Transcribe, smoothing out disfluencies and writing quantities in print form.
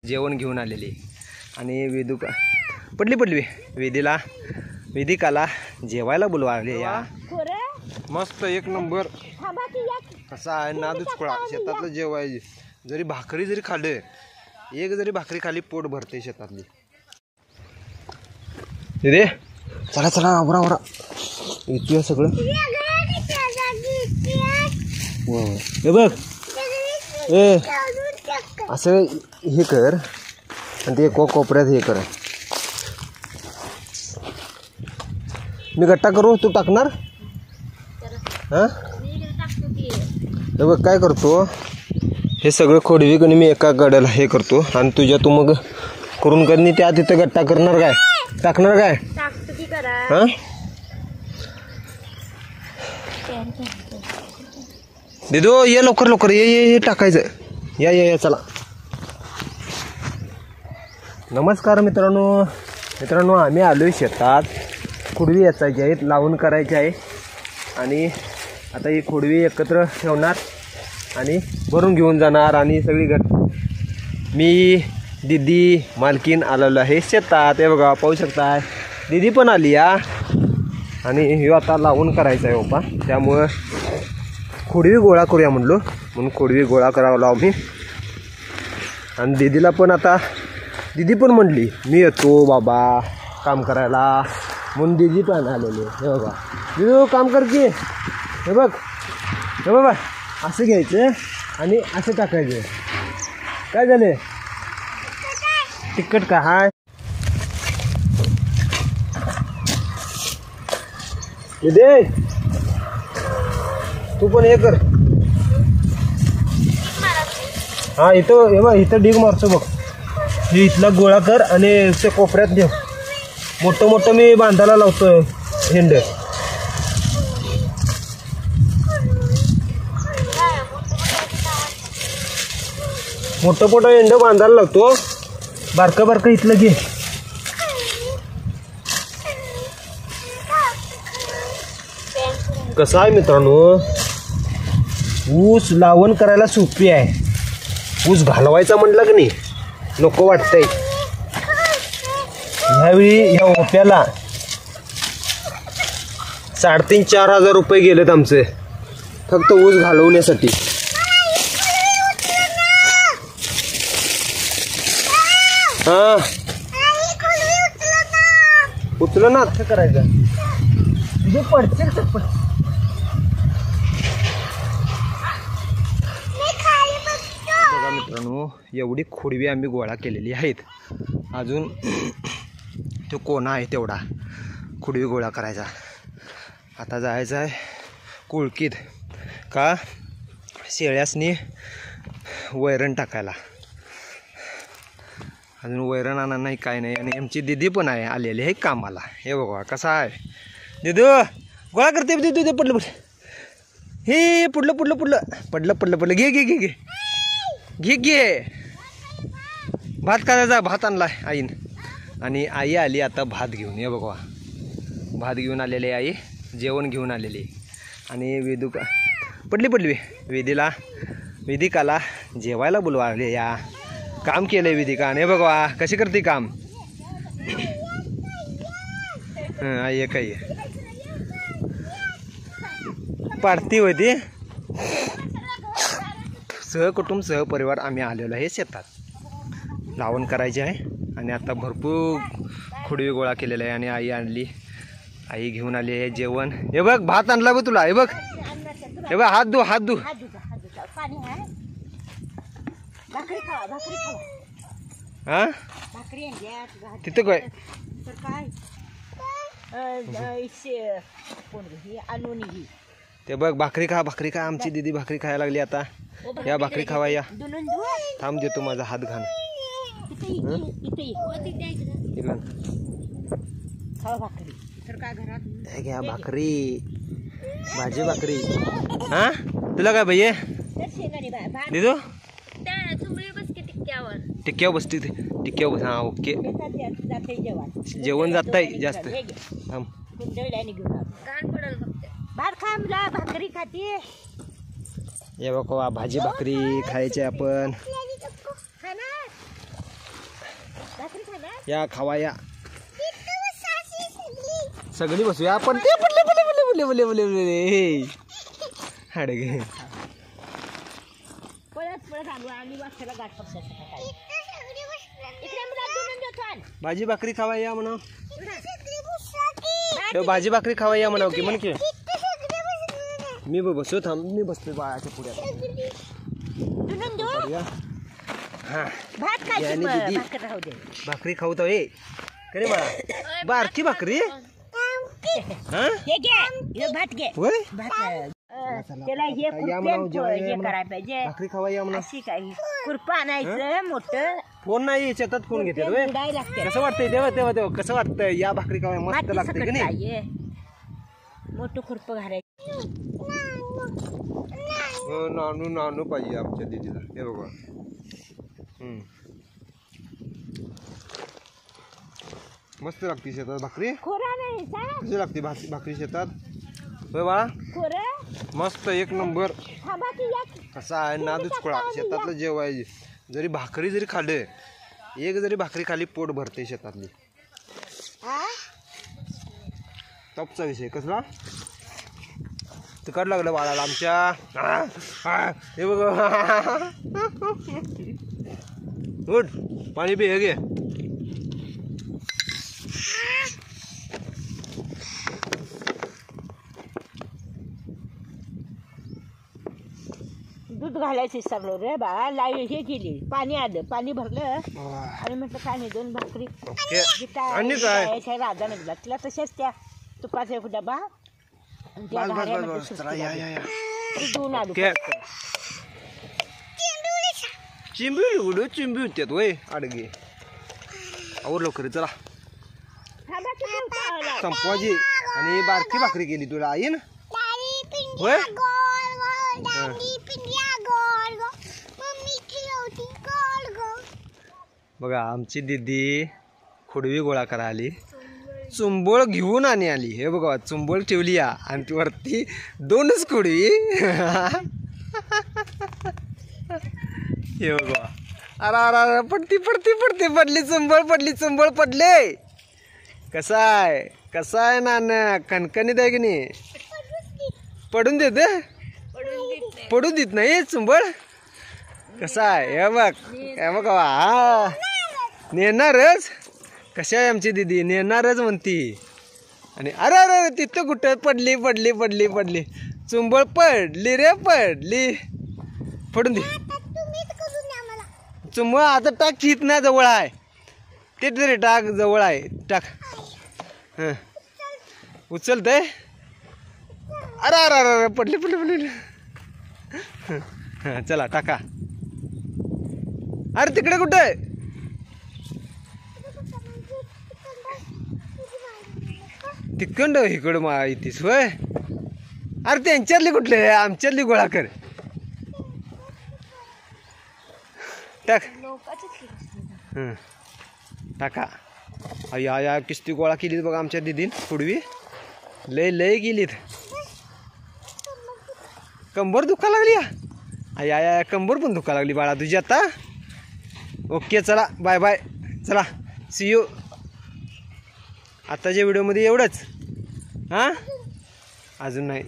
जेवण घेऊन आलेली आणि वेदिकाला जेवायला बोलवाले या मस्त एक नंबर कसा आहे नादच खुळा शेतातलं जेवायचे जरी भाकरी जरी खाल्ले एक जरी भाकरी खाली पोट भरते शेतातली रे चला चला आवरा आवरा इतकं सगळं हे बघ ए असं हे कर आणि ते कोपऱ्यात हे कर मी गट्टा करू तू टाकणार हां हे बघ काय करतो हे सगळं खोडवी कणी मी एका गड्याला हे करतो आणि तुझ्या तू मग करून कधी त्या तिथं गट्टा करणार काय टाकणार काय हां दिदो ये लवकर लवकर ये टाकायचं या चला नमस्कार मित्रांनो आम्ही आलोय शेतात खोडवी याचायची आहेत लावून करायची आहे आणि आता ही खोडवी एकत्र ठेवणार आणि भरून घेऊन जाणार आणि सगळी मी दीदी मालकीन आलेलो आहे शेतात हे बघा पाहू शकता दीदी पण आली या आणि हे आता लावून करायचं आहे ओपा त्यामुळं खोडवी गोळा करूया म्हणलो म्हणून खोडवी गोळा करावं लाव मी आणि दीदीला पण आता दीदी पण म्हणली मी येतो बाबा काम करायला म्हणून दीदी पण आलेली हे बघा दीदी काम कर की हे बाबा असं घ्यायचं आणि असं टाकायचं काय झाले तिखट का हाय दे तू पण हे कर हा इथं हे बघ इथं डिग मारतो बघ हे इथला गोळा कर आणि ते कोपऱ्यात ठेव मोठं मी बांधायला लावतोय हेंड मोठं हेंड बांधायला लावतो बारकं इथलं घे कसं आहे मित्रांनो ऊस लावण करायला सोपी आहे ऊस घालवायचा म्हटलं की नाही नको वाटतंय ह्यावेळी ह्या ओप्याला 3,500-4,000 रुपये गेलेत आमचे फक्त ऊस घालवण्यासाठी हा उचल ना असं करायचं तुझे पडचे बघा मित्रांनो एवढी खोडवी आम्ही गोळा केलेली आहेत अजून तो कोणा आहे तेवढा खोडवी गोळा करायचा आता जायचं आहे कुळकीत का शेळ्यासनी वैरण टाकायला अजून वैरण आणा नाही काय नाही आणि आमची दीदी पण आहे आलेली आहे कामाला हे बघा कसा आहे दीदी गोळा करते दीदी ते पडलं हे पडलं घे भात करायचा भात आणलाय आईन आणि आई आली आता भात घेऊन हे बघा भात घेऊन आलेले आई जेवण घेऊन आलेले आणि वेदिकाला जेवायला बोलवाले या काम केलंय वेदिका आणि बघा कशी करते काम आई काही पाडती होती सहकुटुंब सहपरिवार आम्ही आलेलो आहे शेतात लावण करायचे आहे आणि आता भरपूर खोडवी गोळा केलेला आहे आणि आई आणली आई घेऊन आली आहे जेवण हे बघ भात आणला बघ तुला हे बघ हात धु हा तिथं काय ते बघ भाकरी खा आमची दीदी भाकरी खायला लागली आता या भाकरी खावा या थांब देतो माझा हात घाण घ्या भाकरी भाजी हा तुला काय भैया दिदो टिक्क्यावर बसते टिक्क्यावर बस हा ओके जेवण जाताय जास्त थांब भाकरी खाते हे बघा भाजी भाकरी खायची आपण भाकरी खाणार या खावा या सगळी बसूया पण ते पडले पडले पडले पडले पडले पडले हाडगे पळत पळत आलो आणि वाजताला गाठ पडतात इकडे मला दोन देतो आण. भाजी भाकरी खावा या म्हणा भाजी भाकरी खावा या म्हणाव की म्हण की मी बसू थांब मी बसतोय बाळाच्या पुढ्यात दुनून देऊ या हा भात खायची याने दीदी. भाकर राहू दे भाकरी खाऊ तर ए करे बाळा बारकी भाकरी हा हे घे हे भात घे होय भात त्याला हे या म्हणाव खुरपे जेवायला हे या म्हणाव. करायला पाहिजे भाकरी खावा या म्हणा अशी काय खुरपं आणायचं मोठं फोन नाही शेतात फोन घेते होय उडायला लागते कसं वाटतंय तेव्हा तेव्हा तेव्हा कसं वाटतंय या भाकरी खावा मस्त माती लागते की सकट नाही पाहिजे मोठं खुरपं घालायचं नानू नानू पाहिजे आमच्या दीदीला हे बघा मस्त लागते शेतात भाकरी खोरा नाही कशी लागते भाकरी शेतात होय बाळा खोरं मस्त एक नंबर थांबा की या कसा आहे नादूच खुळा शेतातलं जेवायचे जरी भाकरी जरी खाल्ले एक जरी भाकरी खाली पोट भरते शेतातली टॉपचा विषय कसला तिकट लागलं बाळाला आमच्या हे बघ उठ पाणी पी हे घे दूध घालायचं सगळं रे बा लाई हे केली पाणी आलं पाणी भरलं आणि म्हटलं काय नाही दोन भाकरी ओके आणि काय राजा निघला तिला तशाच त्या तुपाचा एक डबा आणि त्या घाऱ्यामध्ये सुस्ती लागली. तरी दोन आलू ओके चिंबी उडू चिंबी होत्यात वय आडगे आवर लवकर चला थांबा की दोन खायला. संपवाजी आणि बारकी भाकरी केली तुला आई ना होय बघा आमची दीदी खुडवी गोळा करा आली चुंबळ घेऊन आणि आली हे बघा चुंबळ ठेवली या आणि ती वरती दोनच खुडवी हे बघा अरे अरे अरे पडती पडती पडती पडली चुंबळ पडले कसा आहे नाना कणकणीत आहे की नाही पडून देत पडू देत नाही चुंबळ कसा आहे हे बघ हा नेणारच कशा आहे आमची दीदी नेणारच म्हणती आणि अरे अरे तिथं कुठं पडली चुंबळ पडली रे पडून दे चुंबळ आता टाक चित ना जवळ आहे ते तरी टाक जवळ आहे टाक हां उचलतंय अरे अरे अरे पडली हां चला टाका अरे तिकडे कुठं आहे तिकडं इकडं माहितीस होय अरे त्यांच्यातली कुठले आमच्यातली गोळा कर टाक टाका या किस्ती गोळा केलीत बघा आमच्या दीदीन पूर्वी लय गेलीत कंबर दुखा लागली या कंबर पण दुखा लागली बाळा तुझी आता ओके चला बाय बाय चला सी यू आताच्या व्हिडिओमध्ये एवढंच हां अजून नाही